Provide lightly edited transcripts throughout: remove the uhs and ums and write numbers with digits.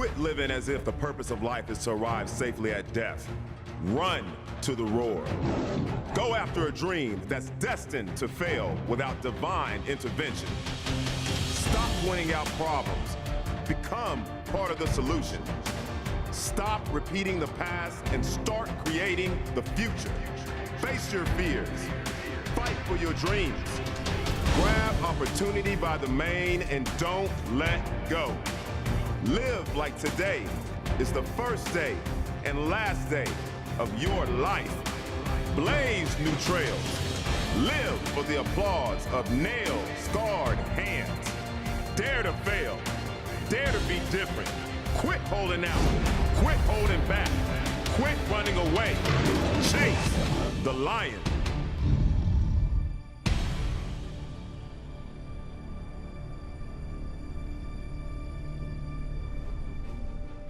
Quit living as if the purpose of life is to arrive safely at death. Run to the roar. Go after a dream that's destined to fail without divine intervention. Stop pointing out problems. Become part of the solution. Stop repeating the past and start creating the future. Face your fears. Fight for your dreams. Grab opportunity by the mane and don't let go. Live like today is the first day and last day of your life. Blaze new trails. Live for the applause of nail-scarred hands. Dare to fail. Dare to be different. Quit holding out. Quit holding back. Quit running away. Chase the lion.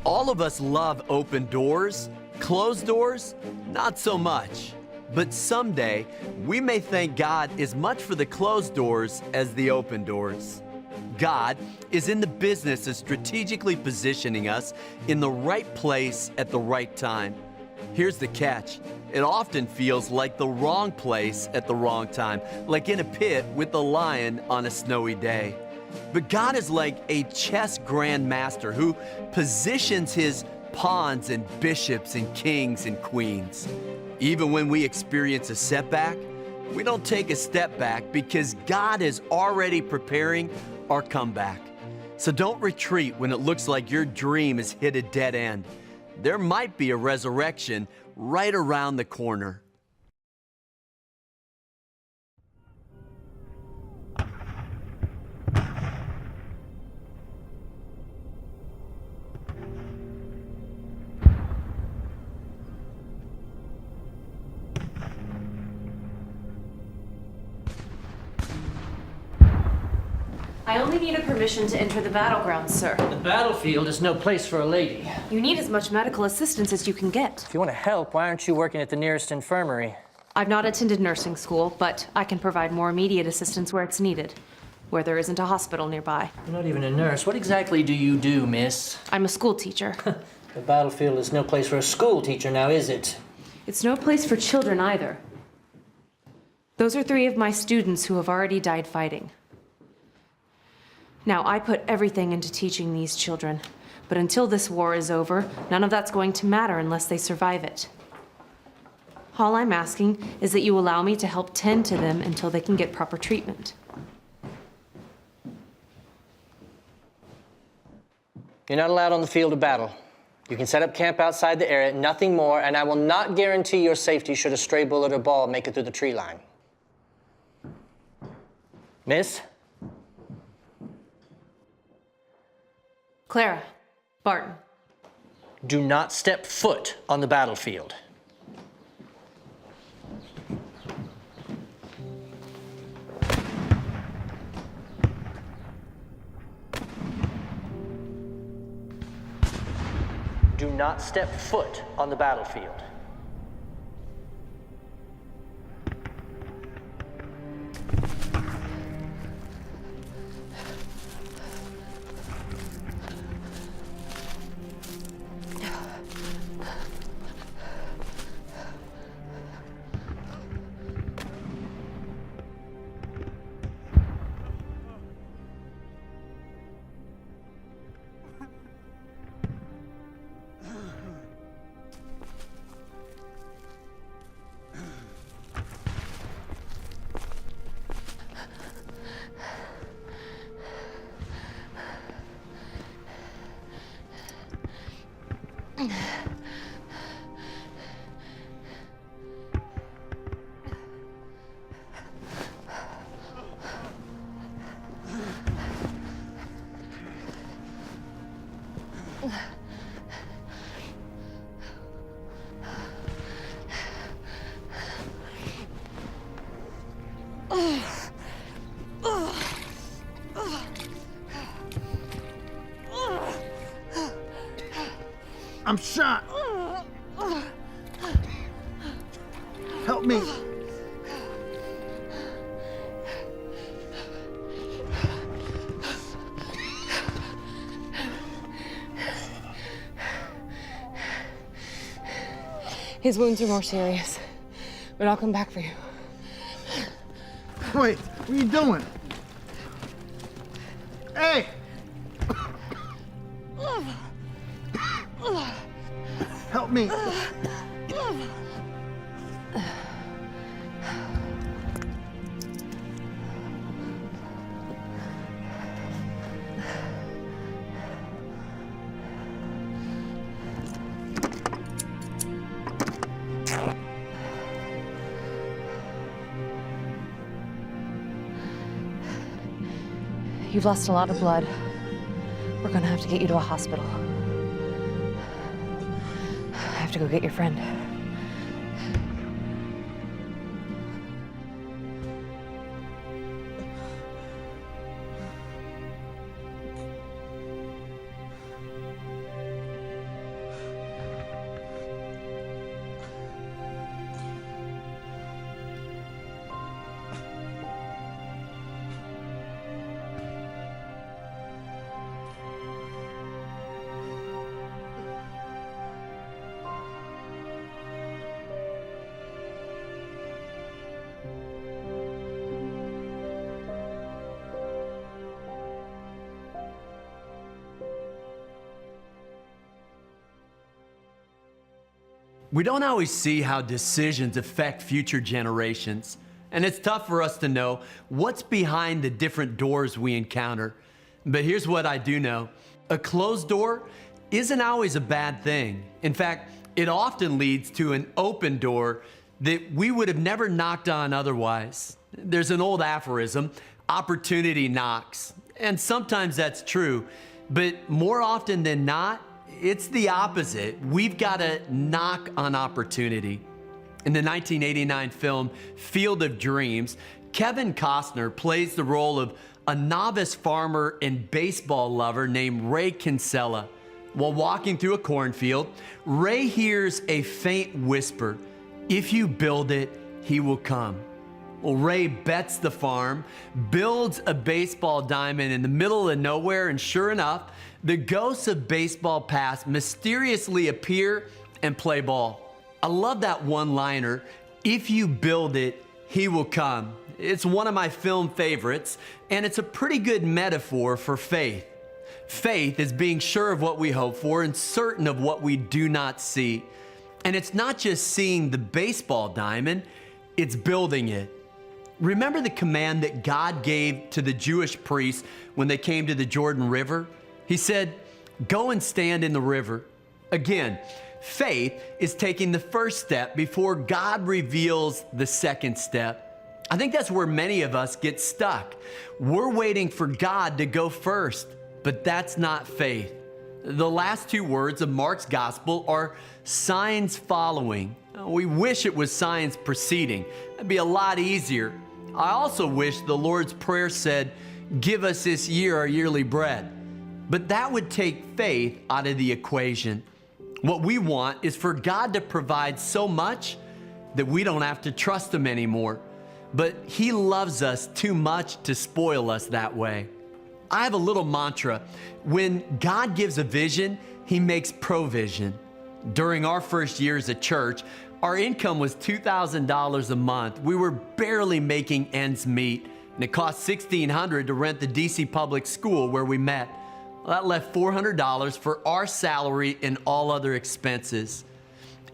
All of us love open doors. Closed doors, not so much. But someday, we may thank God as much for the closed doors as the open doors. God is in the business of strategically positioning us in the right place at the right time. Here's the catch. It often feels like the wrong place at the wrong time, like in a pit with the lion on a snowy day. But God is like a chess grandmaster who positions his pawns and bishops and kings and queens. Even when we experience a setback, we don't take a step back because God is already preparing our comeback. So don't retreat when it looks like your dream has hit a dead end. There might be a resurrection right around the corner. I only need a permission to enter the battleground, sir. The battlefield is no place for a lady. You need as much medical assistance as you can get. If you want to help, why aren't you working at the nearest infirmary? I've not attended nursing school, but I can provide more immediate assistance where it's needed, where there isn't a hospital nearby. You're not even a nurse. What exactly do you do, miss? I'm a school teacher. The battlefield is no place for a school teacher now, is it? It's no place for children either. Those are 3 of my students who have already died fighting. Now, I put everything into teaching these children, but until this war is over, none of that's going to matter unless they survive it. All I'm asking is that you allow me to help tend to them until they can get proper treatment. You're not allowed on the field of battle. You can set up camp outside the area, nothing more, and I will not guarantee your safety should a stray bullet or ball make it through the tree line. Miss? Clara, Barton. Do not step foot on the battlefield. Do not step foot on the battlefield. I'm shot. Help me. His wounds are more serious, but I'll come back for you. Wait, what are you doing? Hey! Help me. You've lost a lot of blood. We're gonna have to get you to a hospital. I have to go get your friend. We don't always see how decisions affect future generations, and it's tough for us to know what's behind the different doors we encounter. But here's what I do know. A closed door isn't always a bad thing. In fact, it often leads to an open door that we would have never knocked on otherwise. There's an old aphorism, opportunity knocks, and sometimes that's true, but more often than not, it's the opposite. We've got to knock on opportunity. In the 1989 film Field of Dreams, Kevin Costner plays the role of a novice farmer and baseball lover named Ray Kinsella. While walking through a cornfield, Ray hears a faint whisper, "If you build it, he will come." Well, Ray bets the farm, builds a baseball diamond in the middle of nowhere, and sure enough, the ghosts of baseball past mysteriously appear and play ball. I love that one-liner, "If you build it, he will come." It's one of my film favorites, and it's a pretty good metaphor for faith. Faith is being sure of what we hope for and certain of what we do not see. And it's not just seeing the baseball diamond, it's building it. Remember the command that God gave to the Jewish priests when they came to the Jordan River? He said, "Go and stand in the river." Again, faith is taking the first step before God reveals the second step. I think that's where many of us get stuck. We're waiting for God to go first, but that's not faith. The last two words of Mark's gospel are signs following. We wish it was signs preceding. That'd be a lot easier. I also wish the Lord's Prayer said, "Give us this year our yearly bread." But that would take faith out of the equation. What we want is for God to provide so much that we don't have to trust Him anymore. But He loves us too much to spoil us that way. I have a little mantra. When God gives a vision, He makes provision. During our first years at church, our income was $2,000 a month. We were barely making ends meet, and it cost $1,600 to rent the DC public school where we met. Well, that left $400 for our salary and all other expenses.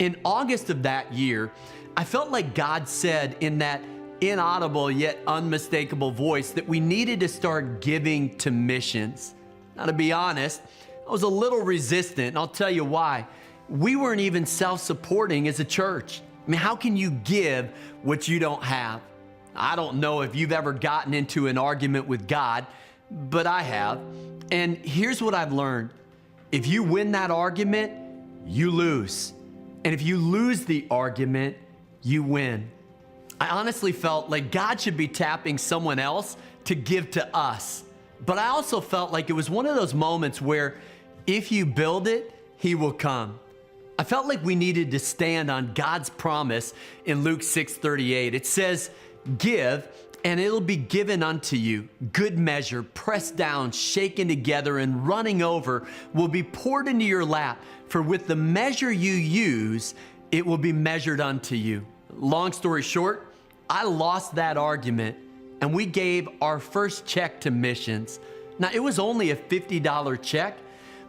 In August of that year, I felt like God said in that inaudible yet unmistakable voice that we needed to start giving to missions. Now, to be honest, I was a little resistant, and I'll tell you why. We weren't even self-supporting as a church. I mean, how can you give what you don't have? I don't know if you've ever gotten into an argument with God, but I have. And here's what I've learned. If you win that argument, you lose. And if you lose the argument, you win. I honestly felt like God should be tapping someone else to give to us. But I also felt like it was one of those moments where if you build it, He will come. I felt like we needed to stand on God's promise in Luke 6:38. It says, "Give, and it'll be given unto you. Good measure, pressed down, shaken together, and running over will be poured into your lap. For with the measure you use, it will be measured unto you. Long story short, I lost that argument and we gave our first check to missions. Now, it was only a $50 check,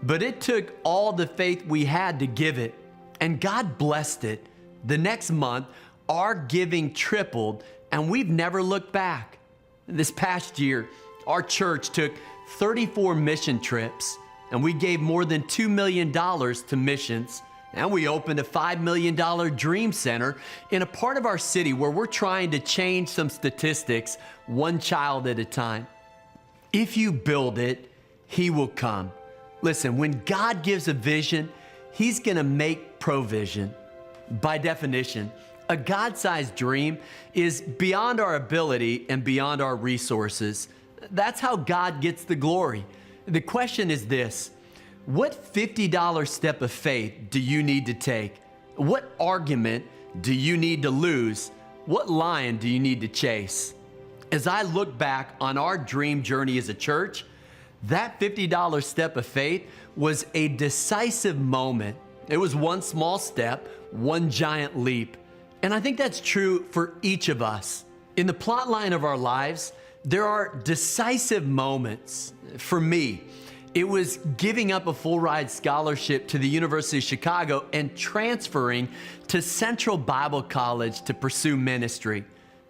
but it took all the faith we had to give it, and God blessed it. The next month, our giving tripled, and we've never looked back. This past year, our church took 34 mission trips, and we gave more than $2 million to missions. And we opened a $5 million dream center in a part of our city where we're trying to change some statistics one child at a time. If you build it, He will come. Listen, when God gives a vision, He's gonna make provision. By definition, a God-sized dream is beyond our ability and beyond our resources. That's how God gets the glory. The question is this: what $50 step of faith do you need to take? What argument do you need to lose? What lion do you need to chase? As I look back on our dream journey as a church, that $50 step of faith was a decisive moment. It was one small step, one giant leap. And I think that's true for each of us. In the plot line of our lives, there are decisive moments. For me, it was giving up a full ride scholarship to the University of Chicago and transferring to Central Bible College to pursue ministry.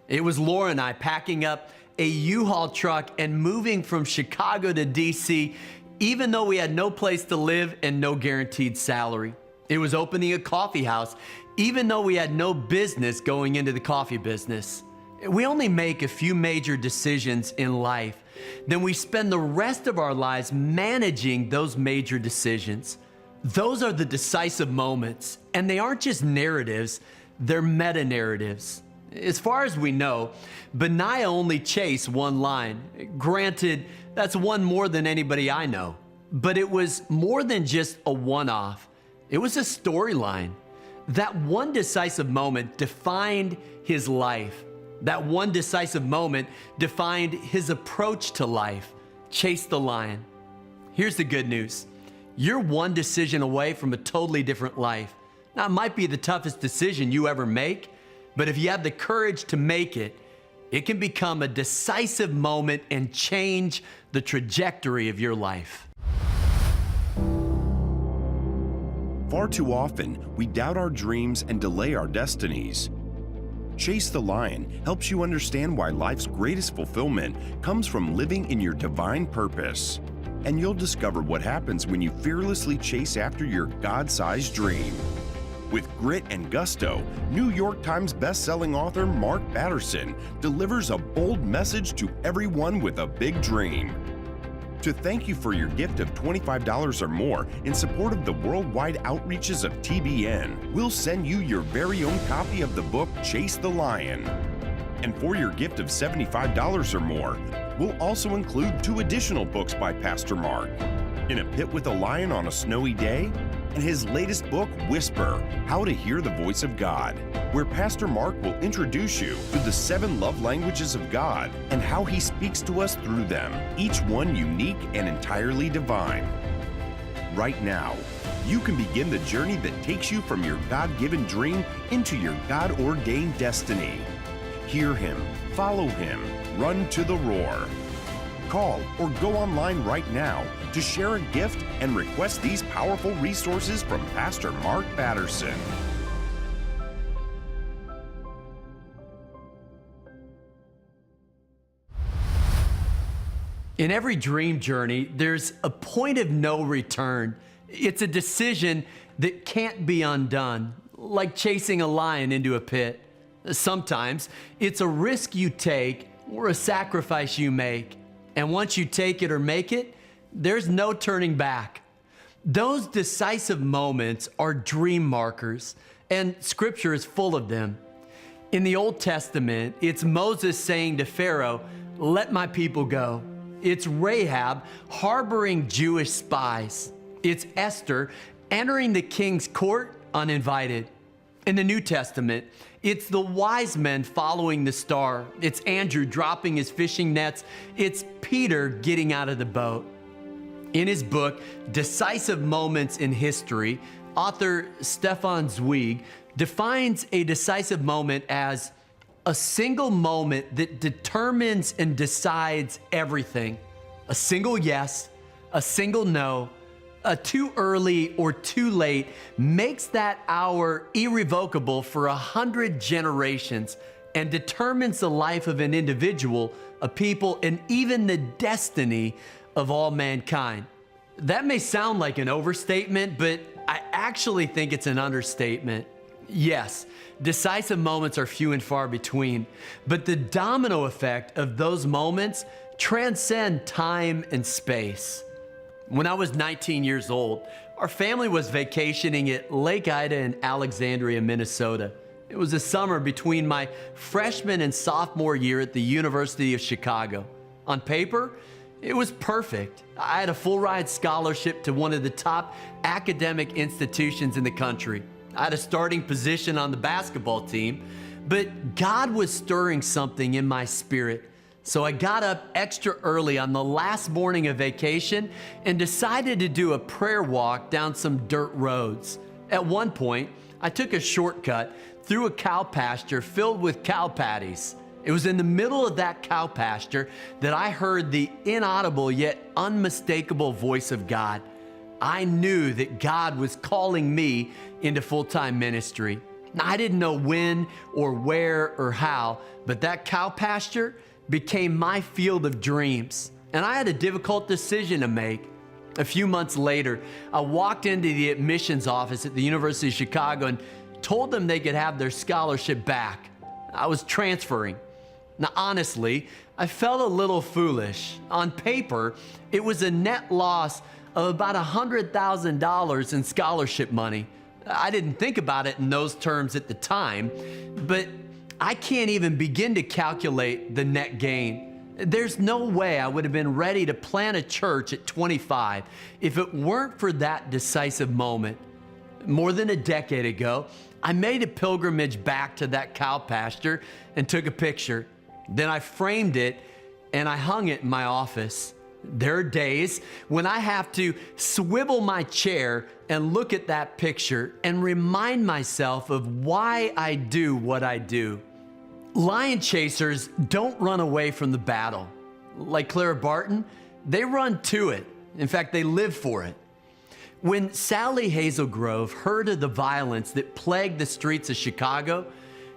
It was Laura and I packing up a U-Haul truck and moving from Chicago to DC, even though we had no place to live and no guaranteed salary. It was opening a coffee house, even though we had no business going into the coffee business. We only make a few major decisions in life, then we spend the rest of our lives managing those major decisions. Those are the decisive moments, and they aren't just narratives, they're meta-narratives. As far as we know, Benaiah only chased one line. Granted, that's one more than anybody I know, but it was more than just a one-off. It was a storyline. That one decisive moment defined his life. That one decisive moment defined his approach to life. Chase the lion. Here's the good news. You're one decision away from a totally different life. Now, it might be the toughest decision you ever make, but if you have the courage to make it, it can become a decisive moment and change the trajectory of your life. Far too often, we doubt our dreams and delay our destinies. Chase the Lion helps you understand why life's greatest fulfillment comes from living in your divine purpose. And you'll discover what happens when you fearlessly chase after your God-sized dream. With grit and gusto, New York Times bestselling author Mark Batterson delivers a bold message to everyone with a big dream. To thank you for your gift of $25 or more in support of the worldwide outreaches of TBN, we'll send you your very own copy of the book Chase the Lion. And for your gift of $75 or more, we'll also include 2 additional books by Pastor Mark: In a Pit with a Lion on a Snowy Day, and his latest book, Whisper, How to Hear the Voice of God, where Pastor Mark will introduce you to the 7 love languages of God and how He speaks to us through them, each one unique and entirely divine. Right now, you can begin the journey that takes you from your God-given dream into your God-ordained destiny. Hear Him, follow Him, run to the roar. Call or go online right now to share a gift and request these powerful resources from Pastor Mark Batterson. In every dream journey, there's a point of no return. It's a decision that can't be undone, like chasing a lion into a pit. Sometimes it's a risk you take or a sacrifice you make. And once you take it or make it, there's no turning back. Those decisive moments are dream markers, and Scripture is full of them. In the Old Testament, it's Moses saying to Pharaoh, "Let my people go." It's Rahab harboring Jewish spies. It's Esther entering the king's court uninvited. In the New Testament, it's the wise men following the star. It's Andrew dropping his fishing nets. It's Peter getting out of the boat. In his book, Decisive Moments in History, author Stefan Zweig defines a decisive moment as a single moment that determines and decides everything. A single yes, a single no, a too early or too late makes that hour irrevocable for 100 generations and determines the life of an individual, a people, and even the destiny of all mankind. That may sound like an overstatement, but I actually think it's an understatement. Yes, decisive moments are few and far between, but the domino effect of those moments transcend time and space. When I was 19 years old, our family was vacationing at Lake Ida in Alexandria, Minnesota. It was the summer between my freshman and sophomore year at the University of Chicago. On paper, it was perfect. I had a full ride scholarship to one of the top academic institutions in the country. I had a starting position on the basketball team, but God was stirring something in my spirit. So I got up extra early on the last morning of vacation and decided to do a prayer walk down some dirt roads. At one point, I took a shortcut through a cow pasture filled with cow patties. It was in the middle of that cow pasture that I heard the inaudible yet unmistakable voice of God. I knew that God was calling me into full-time ministry. I didn't know when or where or how, but that cow pasture became my field of dreams, and I had a difficult decision to make. A few months later, I walked into the admissions office at the University of Chicago and told them they could have their scholarship back. I was transferring. Now, honestly, I felt a little foolish. On paper, it was a net loss of about $100,000 in scholarship money. I didn't think about it in those terms at the time, but I can't even begin to calculate the net gain. There's no way I would have been ready to plant a church at 25 if it weren't for that decisive moment. More than a decade ago, I made a pilgrimage back to that cow pasture and took a picture. Then I framed it and I hung it in my office. There are days when I have to swivel my chair and look at that picture and remind myself of why I do what I do. Lion chasers don't run away from the battle. Like Clara Barton, they run to it. In fact, they live for it. When Sally Hazelgrove heard of the violence that plagued the streets of Chicago,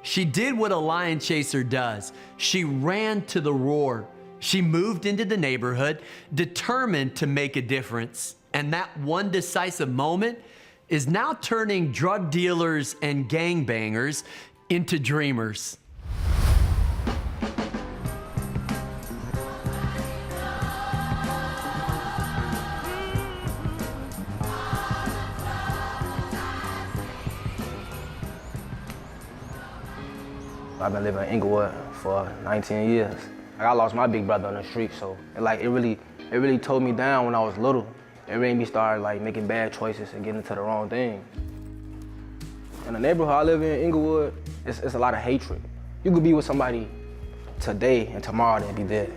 she did what a lion chaser does. She ran to the roar. She moved into the neighborhood, determined to make a difference. And that one decisive moment is now turning drug dealers and gangbangers into dreamers. I've been living in Inglewood for 19 years. I lost my big brother on the street, so it really tore me down when I was little. It made me start making bad choices and getting into the wrong thing. In the neighborhood I live in, Inglewood, it's a lot of hatred. You could be with somebody today and tomorrow they'll be dead.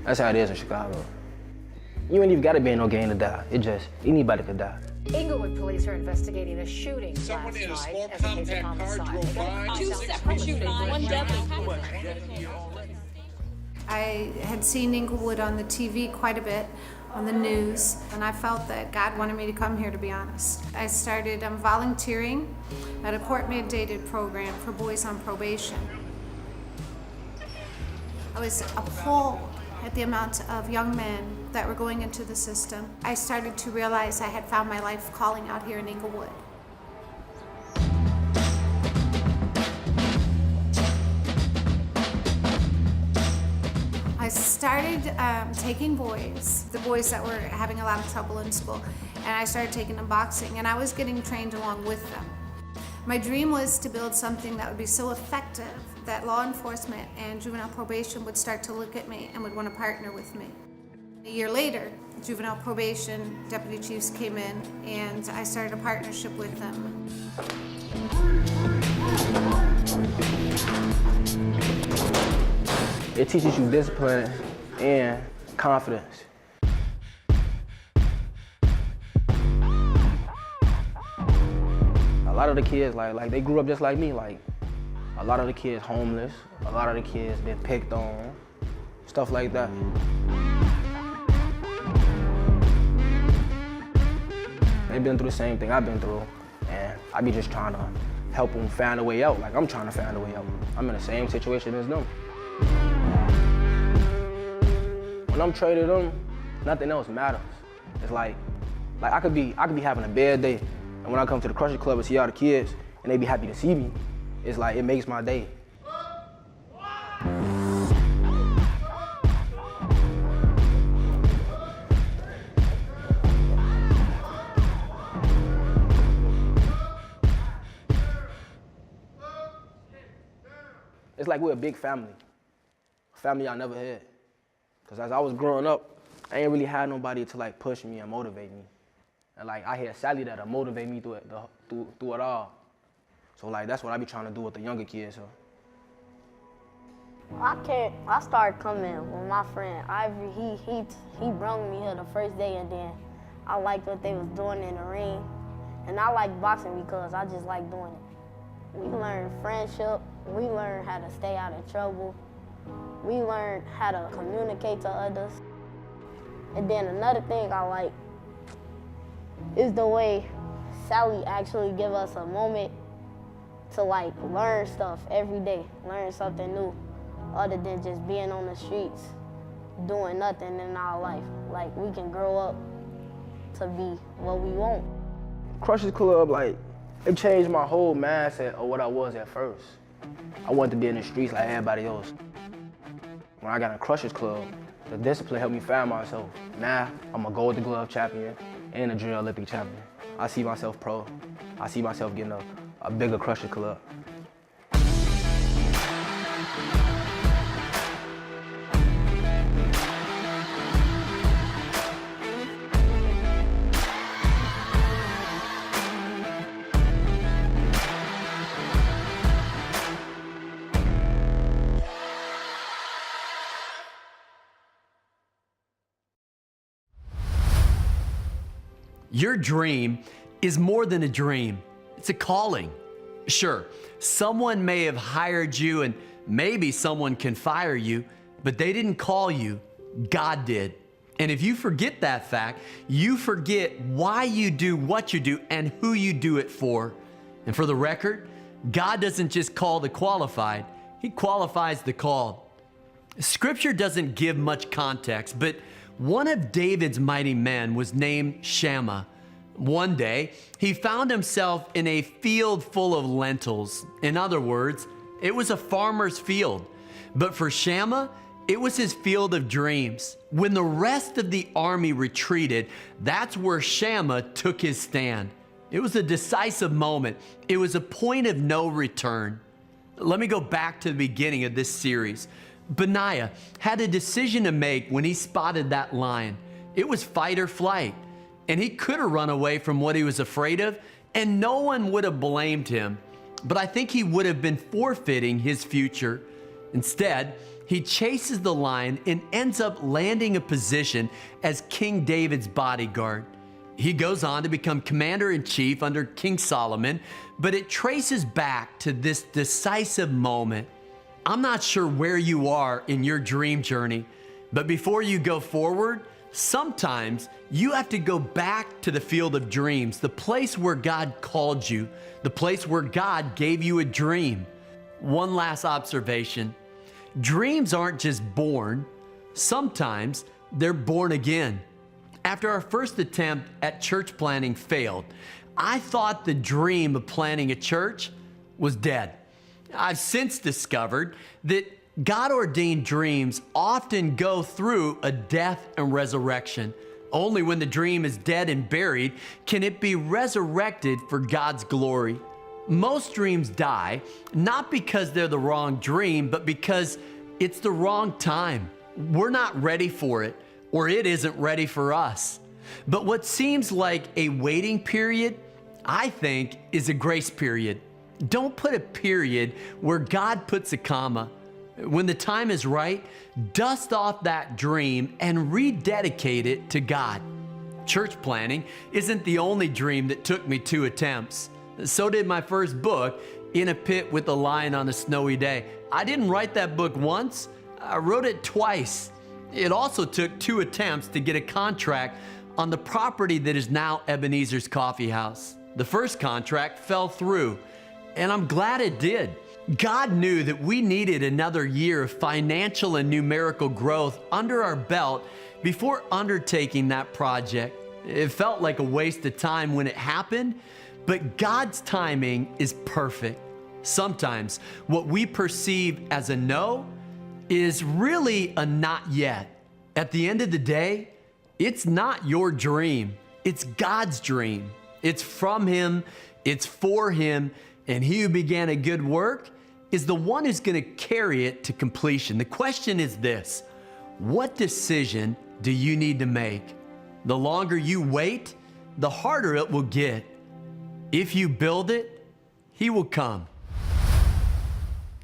That's how it is in Chicago. You ain't even gotta be in no gang to die. Anybody could die. Inglewood police are investigating a shooting Someone last in a night small as a case of compact car homicide. drove by. Two separate shootings, one deadly. I had seen Inglewood on the TV quite a bit, on the news, and I felt that God wanted me to come here, to be honest. I started volunteering at a court-mandated program for boys on probation. I was appalled at the amount of young men that were going into the system. I started to realize I had found my life calling out here in Inglewood. I started taking boys, the boys that were having a lot of trouble in school, and I started taking them boxing, and I was getting trained along with them. My dream was to build something that would be so effective that law enforcement and juvenile probation would start to look at me and would want to partner with me. A year later, juvenile probation deputy chiefs came in, and I started a partnership with them. It teaches you discipline and confidence. A lot of the kids, like they grew up just like me. Like, a lot of the kids homeless. A lot of the kids been picked on. Stuff like that. They've been through the same thing I've been through. And I be just trying to help them find a way out. Like, I'm trying to find a way out. I'm in the same situation as them. When I'm traded them, nothing else matters. It's like I could be having a bad day, and when I come to the Crusher Club and see all the kids, and they be happy to see me, it's like, it makes my day. It's like we're a big family, a family I never had. Because as I was growing up, I ain't really had nobody to like push me and motivate me. And like, I had Sally that'll motivate me through it all. So like, that's what I be trying to do with the younger kids. So. I started coming with my friend Ivory. He brought me here the first day, and then I liked what they was doing in the ring. And I like boxing because I just like doing it. We learned friendship. We learned how to stay out of trouble. We learned how to communicate to others. And then another thing I like is the way Sally actually give us a moment to like learn stuff every day, learn something new, other than just being on the streets, doing nothing in our life. Like, we can grow up to be what we want. Crushers Club, like, it changed my whole mindset of what I was at first. I wanted to be in the streets like everybody else. When I got in Crushers Club, the discipline helped me find myself. Now, I'm a Golden Glove champion and a Junior Olympic champion. I see myself pro. I see myself getting a bigger Crushers Club. Your dream is more than a dream. It's a calling. Sure, someone may have hired you and maybe someone can fire you, but they didn't call you. God did. And if you forget that fact, you forget why you do what you do and who you do it for. And for the record, God doesn't just call the qualified, He qualifies the called. Scripture doesn't give much context, but one of David's mighty men was named Shammah. One day, he found himself in a field full of lentils. In other words, it was a farmer's field. But for Shammah, it was his field of dreams. When the rest of the army retreated, that's where Shammah took his stand. It was a decisive moment. It was a point of no return. Let me go back to the beginning of this series. Benaiah had a decision to make when he spotted that lion. It was fight or flight, and he could have run away from what he was afraid of, and no one would have blamed him. But I think he would have been forfeiting his future. Instead, he chases the lion and ends up landing a position as King David's bodyguard. He goes on to become commander-in-chief under King Solomon, but it traces back to this decisive moment. I'm not sure where you are in your dream journey, but before you go forward, sometimes you have to go back to the field of dreams, the place where God called you, the place where God gave you a dream. One last observation. Dreams aren't just born. Sometimes they're born again. After our first attempt at church planting failed, I thought the dream of planting a church was dead. I've since discovered that God-ordained dreams often go through a death and resurrection. Only when the dream is dead and buried can it be resurrected for God's glory. Most dreams die, not because they're the wrong dream, but because it's the wrong time. We're not ready for it, or it isn't ready for us. But what seems like a waiting period, I think, is a grace period. Don't put a period where God puts a comma. When the time is right, dust off that dream and rededicate it to God. Church planting isn't the only dream that took me 2 attempts. So did my first book, In a Pit with a Lion on a Snowy Day. I didn't write that book once, I wrote it twice. It also took 2 attempts to get a contract on the property that is now Ebenezer's Coffee House. The first contract fell through, and I'm glad it did. God knew that we needed another year of financial and numerical growth under our belt before undertaking that project. It felt like a waste of time when it happened, but God's timing is perfect. Sometimes what we perceive as a no is really a not yet. At the end of the day, it's not your dream, it's God's dream. It's from Him, it's for Him, and He who began a good work is the one who's gonna carry it to completion. The question is this: what decision do you need to make? The longer you wait, the harder it will get. If you build it, He will come.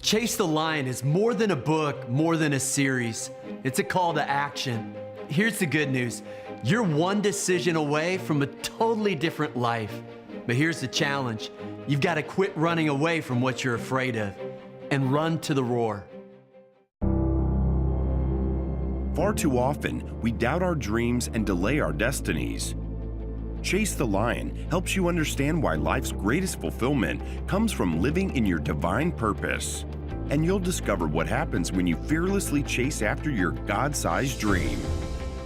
Chase the Lion is more than a book, more than a series. It's a call to action. Here's the good news. You're one decision away from a totally different life. But here's the challenge. You've got to quit running away from what you're afraid of and run to the roar. Far too often, we doubt our dreams and delay our destinies. Chase the Lion helps you understand why life's greatest fulfillment comes from living in your divine purpose. And you'll discover what happens when you fearlessly chase after your God-sized dream.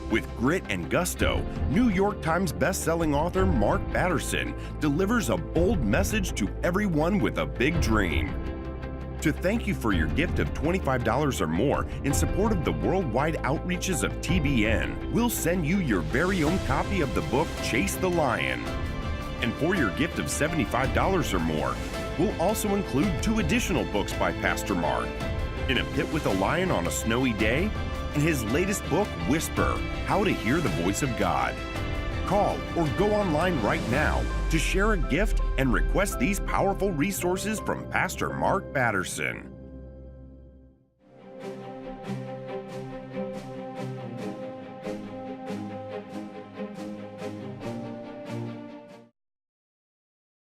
With grit and gusto, New York Times bestselling author Mark Batterson delivers a bold message to everyone with a big dream. To thank you for your gift of $25 or more in support of the worldwide outreaches of TBN, we'll send you your very own copy of the book Chase the Lion. And for your gift of $75 or more, we'll also include 2 additional books by Pastor Mark: In a Pit with a Lion on a Snowy Day, and his latest book, Whisper, How to Hear the Voice of God. Call or go online right now to share a gift and request these powerful resources from Pastor Mark Batterson.